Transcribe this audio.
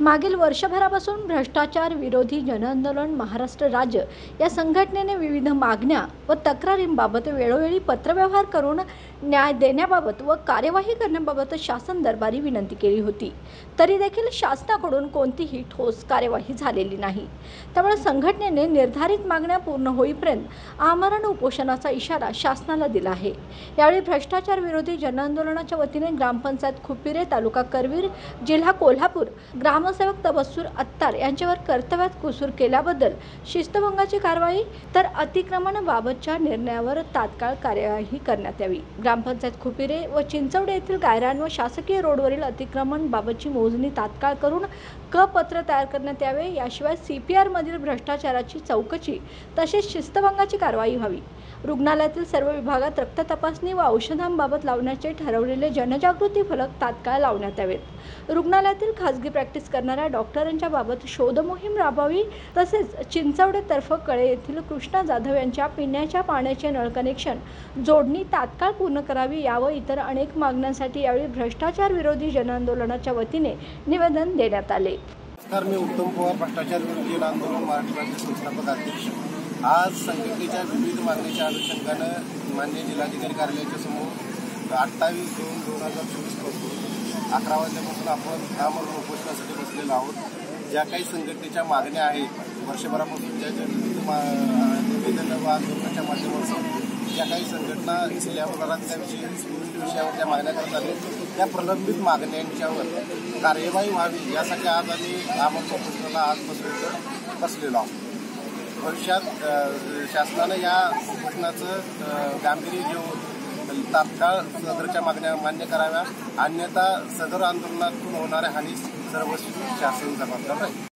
मागील वर्षभरापासून भ्रष्टाचार विरोधी जनआंदोलन महाराष्ट्र राज्य या संघटनेने विविध मागण्या व तक्रारींबाबत वेळोवेळी पत्रव्यवहार करून न्याय देण्याबाबत व कार्यवाही करण्याबाबत शासन दरबारी विनंती केली होती, तरी देखील शासनाकडून कोणतीही ठोस कार्यवाही झालेली नाही। त्यामुळे संघटनेने निर्धारित मागण्या पूर्ण होईपर्यंत आमरण उपोषणाचा इशारा शासनाला दिला आहे। यावेळी भ्रष्टाचार विरोधी जनआंदोलनाच्या वतीने ग्रामपंचायत खुपिरे, तालुका करवीर, जिल्हा कोल्हापूर ग्रामसेवक तबस्सूर अत्तार यांच्यावर कर्तव्यात कुसूर केल्याबद्दल शिस्तभंगाची कारवाई तर अतिक्रमणाबाबतच्या निर्णयावर तात्काळ कार्यवाही करण्यात यावी। ग्रामपंचायत खुपिरे व चिंचवडे येथील गायरान व शासकीय रोडवरील अतिक्रमण बाबतची मोजणी तात्काळ करून पत्र तयार करण्यात यावे। याशिवाय CPR मधील भ्रष्टाचाराची चौकशी तसेच शिस्तभंगाची कारवाई व्हावी। रुग्णालयातील सर्व विभागात रक्त तपासणी व औषधांबाबत लावण्याचे ठरवलेले जनजागृती फलक तात्काळ लावण्यात यावेत। रुग्णालयातील खासगी प्रॅक्टिस करणाऱ्या डॉक्टरांच्या बाबत शोध मोहीम राबवावी। तसेच चिंचवडे तर्फे कळे येथील कृष्णा जाधव यांच्या पिण्याच्या पाण्याचे नळ कनेक्शन जोडणी तात्काळ पूर्ण करावी। याव इतर अनेक मागण्यांसाठी यावेळी भ्रष्टाचार विरोधी जनआंदोलनाच्या वतीने निवेदन देण्यात आले। मी उत्तम पवार, भ्रष्टाचार विरोधी जनआंदोलन महाराष्ट्र राज्य संस्थापक अध्यक्ष। आज संघटनेच्या विविध मागणीच्या अनुषंगाने माननीय जिल्हाधिकारी कार्यालयाच्या समोर 28/2/2024 पासून 11 वाजल्यापासून आपण आमरण उपोषणासाठी बसलेलो आहोत। ज्या काही संघटनेच्या मागण्या आहेत, वर्षभरापासून ज्या विविध निवेदन व आंदोलनाच्या माध्यमातून ज्या काही संघटना जिल्ह्यावर विविध विषयावर ज्या मागण्या करत आहेत, त्या प्रलंबित मागण्यांच्यावर कार्यवाही व्हावी यासाठी आज आम्ही आमरण उपोषणाला आज बसलेलो आहोत। भविष्यात शासनानं या उपोषणाचं गांभीर्य घेऊन तात्काळ सदरच्या मागण्या मान्य कराव्या, अन्यथा सदर आंदोलनातून होणाऱ्या हानी सर्वस्वी शासन जबाबदार आहे।